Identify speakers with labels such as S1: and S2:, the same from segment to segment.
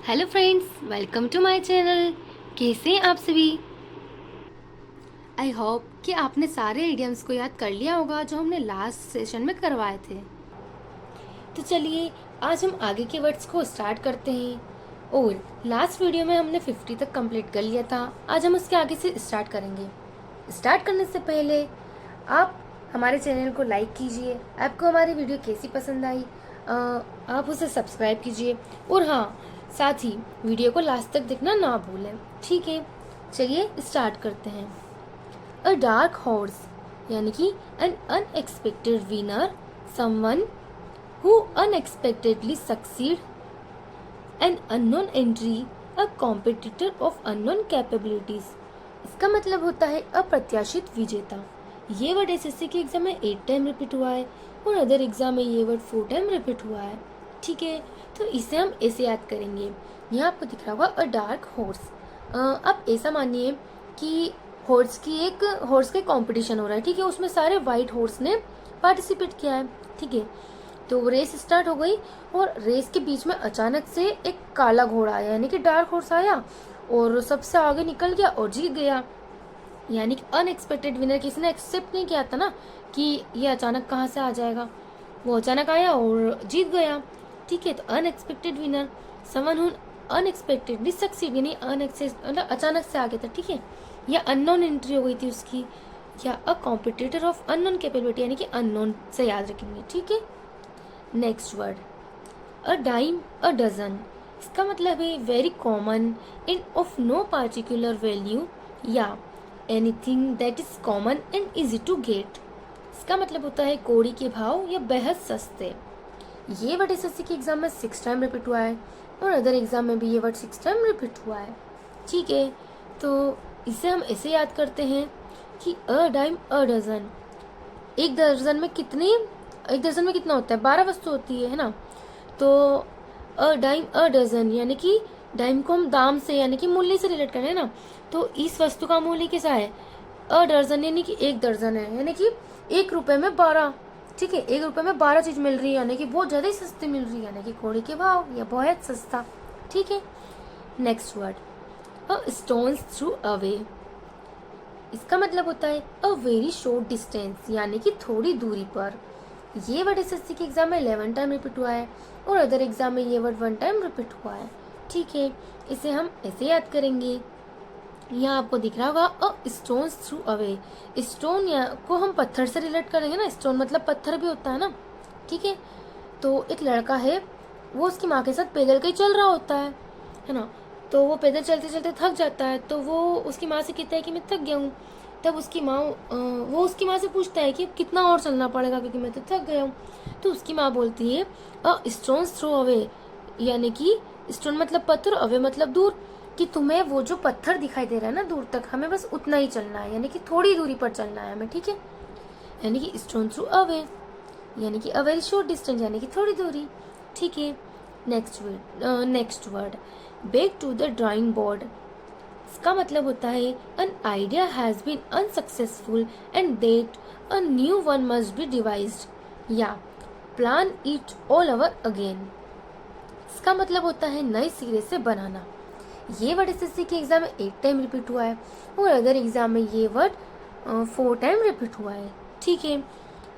S1: Hello friends, welcome to my channel. कैसे हैं आप सभी? आई होप कि आपने सारे इडियम्स को याद कर लिया होगा जो हमने लास्ट सेशन में करवाए थे। तो चलिए आज हम आगे के वर्ड्स को स्टार्ट करते हैं। और लास्ट वीडियो में हमने 50 तक कंप्लीट कर लिया था। आज हम उसके आगे से स्टार्ट करेंगे। स्टार्ट करने से पहले आप हमारे चैनल को लाइक कीजिए। आपको हमारी वीडियो कैसी पसंद आई आप उसे सब्सक्राइब कीजिए। और हाँ, साथ ही वीडियो को लास्ट तक देखना ना भूलें। ठीक है, चलिए स्टार्ट करते हैं। अ डार्क हॉर्स यानी कि N unexpected winner, someone who unexpectedly succeed, an unknown entry, a competitor of unknown capabilities. इसका मतलब होता है अप्रत्याशित विजेता। ये वर्ड एसएससी के एग्जाम में 8 टाइम रिपीट हुआ है और अदर एग्जाम में ये वर्ड 4 टाइम रिपीट हुआ है। ठीक है, तो इसे हम ऐसे याद करेंगे। यहाँ आपको दिख रहा होगा अ डार्क हॉर्स। आप ऐसा मानिए कि हॉर्स का कंपटीशन हो रहा है। ठीक है, उसमें सारे वाइट हॉर्स ने पार्टिसिपेट किया है। ठीक है, तो रेस स्टार्ट हो गई और रेस के बीच में अचानक से एक काला घोड़ा आया यानी कि डार्क हॉर्स आया और सबसे आगे निकल गया और जीत गया। यानी कि अनएक्सपेक्टेड विनर, किसी ने एक्सेप्ट नहीं किया था ना कि ये अचानक कहाँ से आ जाएगा। वो अचानक आया और जीत गया। ठीक है, तो unexpected winner, someone who unexpectedly succeed, यानी मतलब अचानक से आ गया था। ठीक है, या अननोन एंट्री हो गई थी उसकी, या a competitor of unknown capability, यानी कि अननोन से याद रखेंगे। ठीक है, next word a dime a dozen. इसका मतलब है very common and of no particular value, या anything that is common and easy to get. इसका मतलब होता है कौड़ी के भाव या बेहद सस्ते। ये वर्ड एसएससी के एग्जाम में 6 टाइम रिपीट हुआ है और अदर एग्जाम में भी ये वर्ड 6 टाइम रिपीट हुआ है। ठीक है, तो इसे हम ऐसे याद करते हैं कि अ डाइम अ डजन। एक दर्जन में कितना होता है? 12 वस्तु होती है ना। तो अ डाइम अ डजन यानी कि डाइम को हम दाम से यानी कि मूल्य से रिलेट करें ना, तो इस वस्तु का मूल्य कैसा है? अ दर्जन यानी कि 1 दर्जन है, यानी कि 1 रुपए में 12। ठीक है, 1 रुपए में 12 चीज मिल रही है, यानी कि बहुत ज्यादा ही सस्ती मिल रही है, यानी कि कौड़ी के भाव या बहुत सस्ता। ठीक है, नेक्स्ट वर्ड अ स्टोन्स थ्रू अवे। इसका मतलब होता है अ वेरी शॉर्ट डिस्टेंस, यानी कि थोड़ी दूरी पर। ये वर्ड एसएससी के एग्जाम में 11 टाइम रिपीट हुआ है और अदर एग्जाम में ये वर्ड 1 टाइम रिपीट हुआ है। ठीक है, इसे हम ऐसे याद करेंगे। यहाँ आपको दिख रहा होगा अ स्टोन्स थ्रू अवे। स्टोन को हम पत्थर से रिलेट करेंगे ना, स्टोन मतलब पत्थर भी होता है ना। ठीक है, तो एक लड़का है, वो उसकी माँ के साथ पैदल कहीं चल रहा होता है ना। तो वो पैदल चलते चलते थक जाता है, तो वो उसकी माँ से कहता है कि मैं थक गया हूँ। तब वो उसकी माँ से पूछता है कि कितना और चलना पड़ेगा क्योंकि मैं तो थक गया हूँ। तो उसकी माँ बोलती है अ स्टोन्स थ्रो अवे, यानी कि स्टोन मतलब पत्थर, अवे मतलब दूर, कि तुम्हें वो जो पत्थर दिखाई दे रहा है ना दूर तक, हमें बस उतना ही चलना है, यानी कि थोड़ी दूरी पर चलना है हमें। ठीक है, यानी कि स्टोन थ्रू अवे यानी कि अ वेरी शॉर्ट डिस्टेंस, यानी कि थोड़ी दूरी। ठीक है, next word back to the drawing board. इसका मतलब होता है an idea has been unsuccessful and that a new one must be devised, या plan it all over again. इसका मतलब होता है नए सिरे से बनाना। ये वर्ड एसएससी के एग्जाम में 8 टाइम रिपीट हुआ है और अदर एग्जाम में ये वर्ड 4 टाइम रिपीट हुआ है। ठीक है,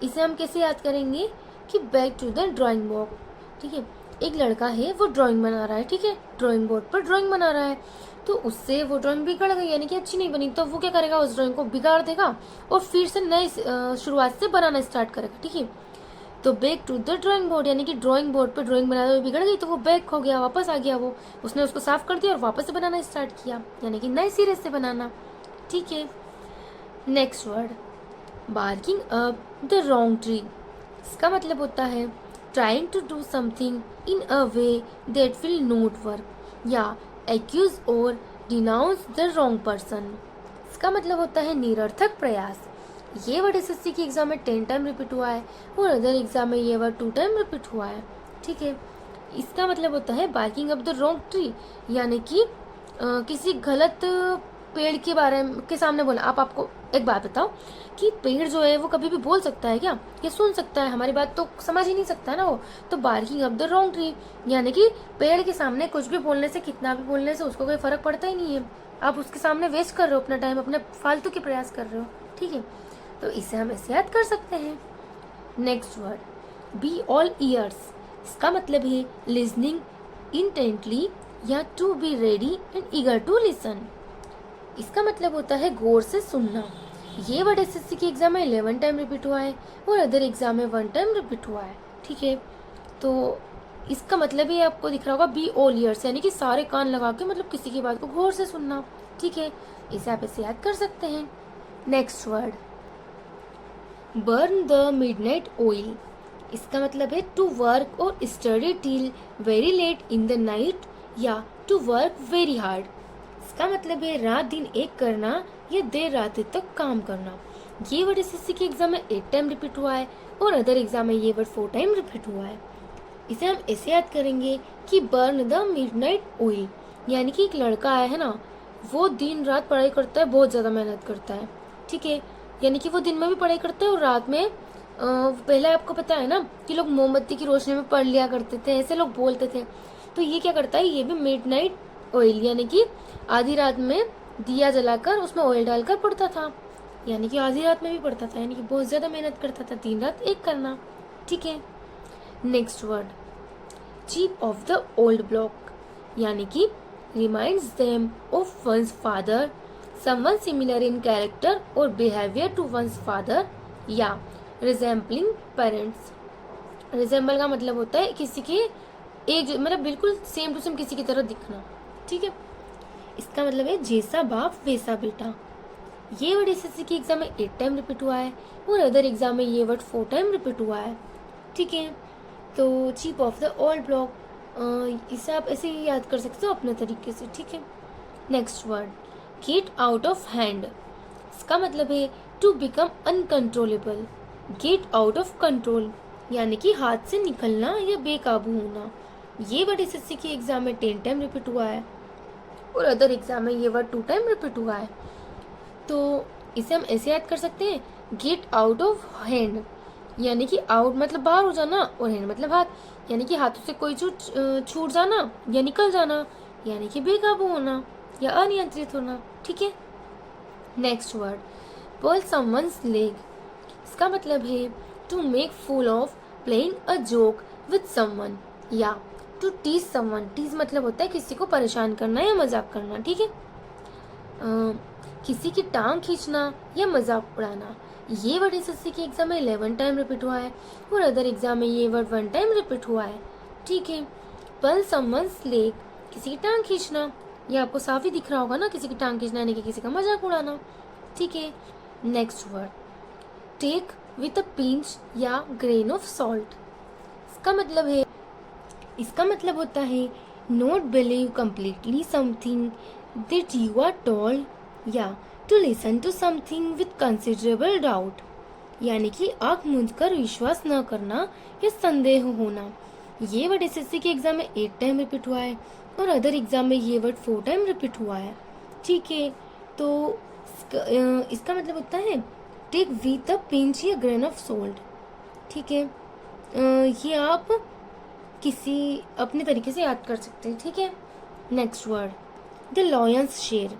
S1: इसे हम कैसे याद करेंगे कि back to the drawing board. ठीक है, एक लड़का है, वो ड्राइंग बना रहा है। ठीक है, ड्राइंग बोर्ड पर ड्राइंग बना रहा है, तो उससे वो ड्राइंग बिगड़ गई, यानी कि अच्छी नहीं बनी। तो वो क्या करेगा? उस ड्राइंग को बिगाड़ देगा और फिर से नए शुरुआत से बनाना स्टार्ट करेगा। ठीक है, तो back to the drawing board यानी कि ड्राइंग बोर्ड पे ड्राइंग बनाते हुए बिगड़ गई, तो वो बैक हो गया, वापस आ गया। वो उसने उसको साफ कर दिया और वापस से बनाना स्टार्ट किया, यानी कि नए सिरे से बनाना। ठीक है, next word barking up the wrong tree. इसका मतलब होता है trying to do something in a way that will not work, या एक्यूज और डिनाउंस द रॉन्ग पर्सन। इसका मतलब होता है निरर्थक प्रयास। ये वर्ड एसएससी के एग्जाम में 10 टाइम रिपीट हुआ है और अदर एग्जाम में ये वर्ड 2 टाइम रिपीट हुआ है। ठीक है, इसका मतलब होता है barking up the wrong tree, यानी कि किसी गलत पेड़ के बारे में के सामने बोला, आपको एक बात बताओ कि पेड़ जो है वो कभी भी बोल सकता है क्या? ये सुन सकता है, हमारी बात तो समझ ही नहीं सकता है ना वो। तो barking up the wrong tree, यानी कि पेड़ के सामने कुछ भी बोलने से, कितना भी बोलने से उसको कोई फर्क पड़ता ही नहीं है। आप उसके सामने वेस्ट कर रहे हो अपना टाइम, अपने फालतू के प्रयास कर रहे हो, ठीक है। तो इसे हम ऐसे याद कर सकते हैं। Next word, be all ears. इसका मतलब है लिसनिंग इंटेंटली या to be ready and eager to listen. इसका मतलब होता है गौर से सुनना। ये वर्ड एसएससी के एग्जाम में 11 टाइम रिपीट हुआ है और अदर एग्जाम में 1 टाइम रिपीट हुआ है, ठीक है। तो इसका मतलब ये आपको दिख रहा होगा बी ऑल ईयर्स, यानी कि सारे कान लगा के, मतलब किसी की बात को गौर से सुनना, ठीक है। इसे आप ऐसे याद कर सकते हैं। Next word, burn the midnight oil. इसका मतलब है टू वर्क और study till very late in the night या टू वर्क वेरी हार्ड। इसका मतलब है रात दिन एक करना या देर रात तक काम करना। ये वर्ड एसएससी के एग्जाम में 8 टाइम रिपीट हुआ है और अदर एग्जाम में ये वर्ड 4 टाइम रिपीट हुआ है। इसे हम ऐसे याद करेंगे कि बर्न द मिडनाइट ऑयल, यानी कि एक लड़का है ना, वो दिन रात पढ़ाई करता है, बहुत ज़्यादा मेहनत करता है, ठीक है। यानी कि वो दिन में भी पढ़ाई करता है और रात में पहले आपको पता है ना कि लोग मोमबत्ती की रोशनी में पढ़ लिया करते थे, ऐसे लोग बोलते थे। तो ये क्या करता है, ये भी मिडनाइट ऑयल, यानी कि आधी रात में दिया जलाकर उसमें ऑयल डालकर पढ़ता था, यानी कि आधी रात में भी पढ़ता था, यानी कि बहुत ज़्यादा मेहनत करता था, दिन रात एक करना, ठीक है। Next word, chief of the old block, यानी कि reminds them of once father, someone similar in character और बिहेवियर टू वंस फादर या रिजेंबलिंग पेरेंट्स। रिजेंबल का मतलब होता है किसी के एक, मतलब बिल्कुल सेम टू सेम किसी की तरह दिखना, ठीक है। इसका मतलब है जैसा बाप वैसा बेटा। ये वर्ड एसएससी के एग्जाम में 8 टाइम रिपीट हुआ है और अदर एग्जाम में ये वर्ड 4 टाइम रिपीट हुआ है, ठीक है। तो chief of the old block, इसे आप ऐसे ही याद कर सकते हो अपने तरीके से, ठीक है। Next word, get out of hand. इसका मतलब है to become uncontrollable, get out of control, यानी कि हाथ से निकलना या बेकाबू होना। ये वर्ड एसएससी के एग्जाम में 10 टाइम रिपीट हुआ है और अदर एग्जाम में ये वर्ड 2 टाइम रिपीट हुआ है। तो इसे हम ऐसे याद कर सकते हैं, गेट आउट ऑफ हैंड, यानी कि आउट मतलब बाहर हो जाना और हैंड मतलब हाथ, यानी कि हाथों से कोई छूट जाना या निकल जाना, यानी कि बेकाबू होना या अनियंत्रित होना, ठीक है। Next word, pull someone's leg. इसका मतलब है to make fool of, playing a joke with someone या टू टीज समवन। टीज मतलब होता है किसी को परेशान करना या मजाक करना, ठीक है। किसी की टांग खींचना या मजाक उड़ाना। ये वर्ड एसएससी के एग्जाम में 11 टाइम रिपीट हुआ है और अदर एग्जाम में ये वर्ड 1 टाइम रिपीट हुआ है, ठीक है। पल समवन्स लेग, किसी की टांग खींचना, ये आपको साफ ही दिख रहा होगा ना, किसी की टांग खींचना यानी कि किसी का मजाक उड़ाना, ठीक है। Next word, take with a pinch या ग्रेन ऑफ सॉल्ट। इसका मतलब होता है not believe completely something that you are told या to listen to something with considerable doubt, यानी कि आंख मूंदकर विश्वास न करना या संदेह होना। ये वर्ड एसएससी के एग्जाम में 8 टाइम रिपीट हुआ है और अदर एग्जाम में ये वर्ड 4 टाइम रिपीट हुआ है, ठीक है। तो इसका मतलब होता है टेक विद अ पिंच या ग्रेन ऑफ सॉल्ट, ठीक है। ये आप किसी अपने तरीके से याद कर सकते हैं, ठीक है। Next word, the lion's share,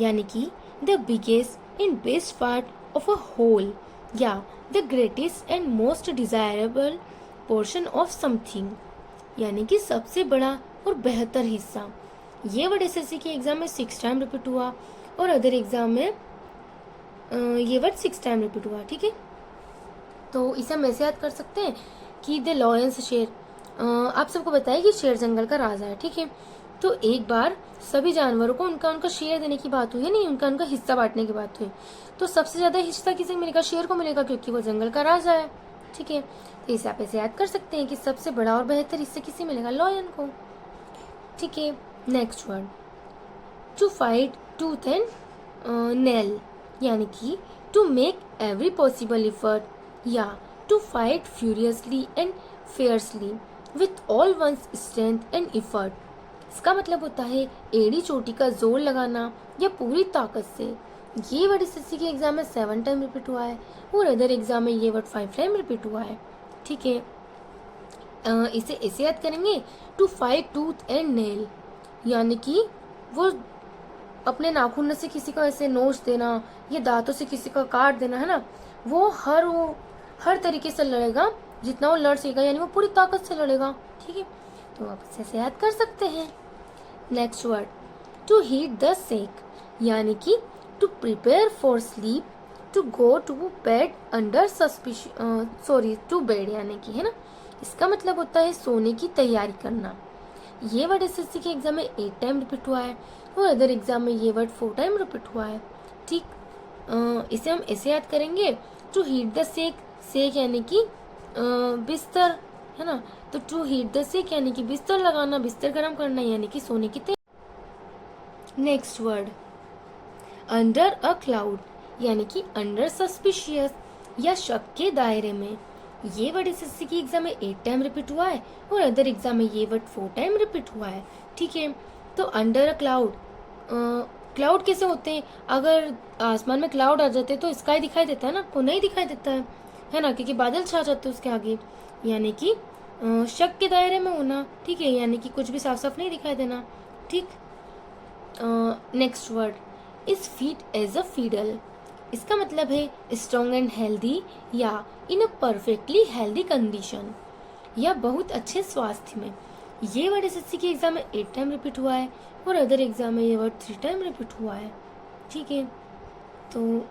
S1: यानी कि the biggest and best part of a whole या the greatest and most desirable portion of something, यानी कि सबसे बड़ा और बेहतर हिस्सा। ये वर्ड एसएससी के एग्जाम में 6 टाइम रिपीट हुआ और अदर एग्जाम में ये वर्ड 6 टाइम रिपीट हुआ, ठीक है। तो इसे हम ऐसे याद कर सकते हैं कि द लॉयंस शेर, आप सबको बताया कि शेर जंगल का राजा है, ठीक है। तो एक बार सभी जानवरों को उनका शेयर देने की बात हुई है, नहीं उनका हिस्सा बांटने की बात हुई। तो सबसे ज्यादा हिस्सा किसे मिलेगा, शेर को मिलेगा, क्योंकि वो जंगल का राजा है, ठीक है। तो इसे आप ऐसे याद कर सकते हैं कि सबसे बड़ा और बेहतर हिस्सा किसे मिलेगा, लॉयन को, ठीक है। Next word, to fight tooth and nail, यानी कि to make every possible effort या to fight furiously and fiercely with all one's strength and effort. इसका मतलब होता है एड़ी चोटी का जोर लगाना या पूरी ताकत से। ये वर्ड एसएससी के एग्जाम में 7 टाइम रिपीट हुआ है और अदर एग्जाम में ये वर्ड 5 टाइम रिपीट हुआ है। ठीक है, इसे ऐसे याद करेंगे, to fight tooth and nail, यानी कि वो अपने नाखून से किसी का ऐसे नोच देना या दांतों से किसी का काट देना, है ना। वो हर तरीके से लड़ेगा, जितना वो लड़ सकेगा, यानी वो पूरी ताकत से लड़ेगा। ठीक है, तो आप इसे याद कर सकते हैं। Next word, to hit the sack, यानी कि to prepare for sleep, to go to bed under suspicion, to bed, यानी कि, है ना। इसका मतलब होता है सोने की तैयारी करना। ये वर्ड एसएससी के एग्जाम में 8 टाइम रिपीट हुआ है और अदर एग्जाम में ये वर्ड 4 टाइम रिपीट हुआ है। ठीक, इसे हम ऐसे याद करेंगे, टू हीट द सेक, सेक यानी कि बिस्तर, है ना। तो टू हीट द सेक यानी कि बिस्तर लगाना, बिस्तर गर्म करना, यानी कि सोने की तैयारी। Next word, under a cloud, यानी कि अंडर सस्पिशियस या शक के दायरे में। ये वर्ड एसएससी की एग्जाम में 8 टाइम रिपीट हुआ है और अदर एग्जाम में ये वर्ड 4 टाइम रिपीट हुआ है। ठीक है, तो अंडर अ क्लाउड, क्लाउड कैसे होते हैं? अगर आसमान में क्लाउड आ जाते तो स्काई दिखाई देता है ना, तो नहीं दिखाई देता है ना, क्योंकि बादल छा जाते हैं उसके आगे, यानी कि शक के दायरे में होना। ठीक है, यानी कि कुछ भी साफ साफ नहीं दिखाई देना। ठीक, next word, is fit as a fiddle, इसका मतलब है स्ट्रॉन्ग एंड हेल्दी या in a perfectly healthy condition, या बहुत अच्छे स्वास्थ्य में। ये वर्ड एसएससी के एग्जाम में 8 टाइम रिपीट हुआ है और अदर एग्जाम में ये वर्ड 3 टाइम रिपीट हुआ है। ठीक है, तो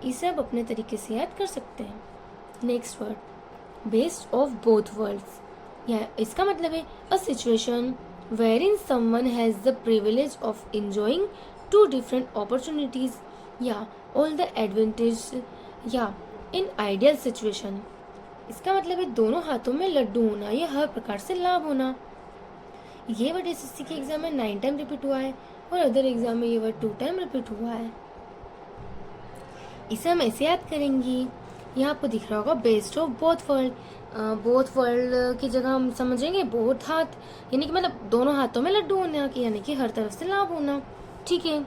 S1: इसे आप अपने तरीके से याद कर सकते हैं। Next word, best of both worlds, या इसका मतलब है a situation wherein someone has the privilege of enjoying two different opportunities या ऑल द एडवांटेज, या इन आइडियल सिचुएशन। इसका मतलब है दोनों हाथों में लड्डू होना या हर प्रकार से लाभ होना। ये वर्ड एसएससी के एग्जाम में 9 टाइम रिपीट हुआ है और अदर एग्जाम में ये वर्ड 2 टाइम रिपीट हुआ है। इसे हम ऐसे याद करेंगे, यहाँ आपको दिख रहा होगा best of both world, both world की जगह हम समझेंगे बोथ हाथ, यानी कि मतलब दोनों हाथों में लड्डू होना, यानी कि हर तरफ से लाभ होना। ठीक है,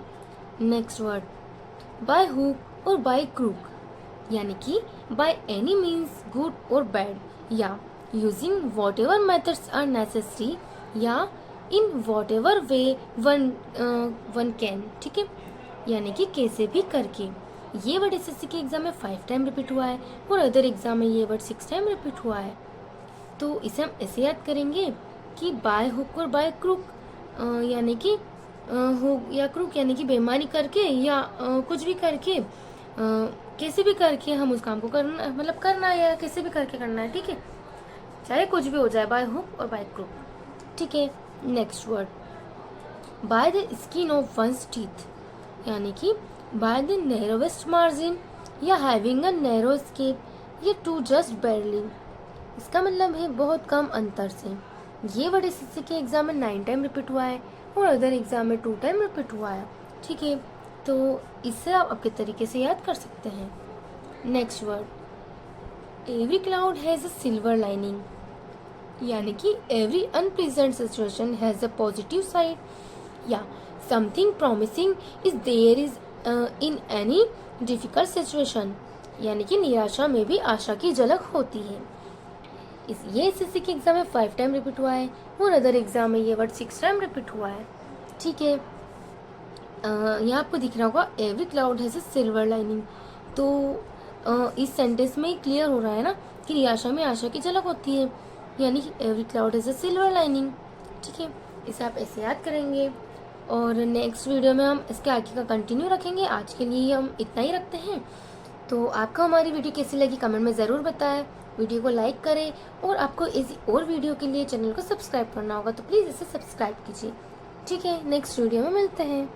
S1: नेक्स्ट वर्ड, बाय हुक और बाय क्रूक, यानी कि बाय एनी मीन्स गुड और बैड, या using whatever methods are necessary, या in whatever way one can. ठीक है, यानी कि कैसे भी करके। ये वर्ड एसएससी के एग्जाम में 5 टाइम रिपीट हुआ है और अदर एग्जाम में ये वर्ड 6 टाइम रिपीट हुआ है। तो इसे हम ऐसे याद करेंगे कि बाय हुक और बाय क्रूक, यानी कि हुक या क्रूक यानी कि बेईमानी करके या कुछ भी करके, कैसे भी करके हम उस काम को करना, मतलब करना या कैसे भी करके करना है। ठीक है, चाहे कुछ भी हो जाए, बाय हुक और बाय क्रूक। ठीक है, next word, by the skin of one's teeth, यानी कि बाय द नैरोवेस्ट मार्जिन या हैविंग अ नैरो स्केप, या टू जस्ट बैरली। इसका मतलब है बहुत कम अंतर से। ये वर्ड एसएससी के एग्जाम में 9 टाइम रिपीट हुआ है और अदर एग्जाम में 2 टाइम रिपीट हुआ है। ठीक है, तो इससे आप अपने तरीके से याद कर सकते हैं। Next word, every cloud has a silver lining, यानी कि every unpleasant situation has a positive side, या something promising is there is in any difficult situation, यानी कि निराशा में भी आशा की झलक होती है। ये एसएससी के एग्जाम में 5 टाइम रिपीट हुआ है और अदर एग्जाम में ये वर्ड 6 टाइम रिपीट हुआ है। ठीक है, यहाँ आपको दिख रहा होगा every cloud has a silver lining, तो इस सेंटेंस में क्लियर हो रहा है ना कि निराशा में आशा की झलक होती है, यानी कि every cloud has a silver lining. ठीक है, इसे आप ऐसे याद करेंगे और नेक्स्ट वीडियो में हम इसके आगे का कंटिन्यू रखेंगे। आज के लिए हम इतना ही रखते हैं। तो आपको हमारी वीडियो कैसी लगी कमेंट में ज़रूर बताएं, वीडियो को लाइक करें और आपको ऐसी और वीडियो के लिए चैनल को सब्सक्राइब करना होगा, तो प्लीज़ इसे सब्सक्राइब कीजिए। ठीक है, नेक्स्ट वीडियो में मिलते हैं।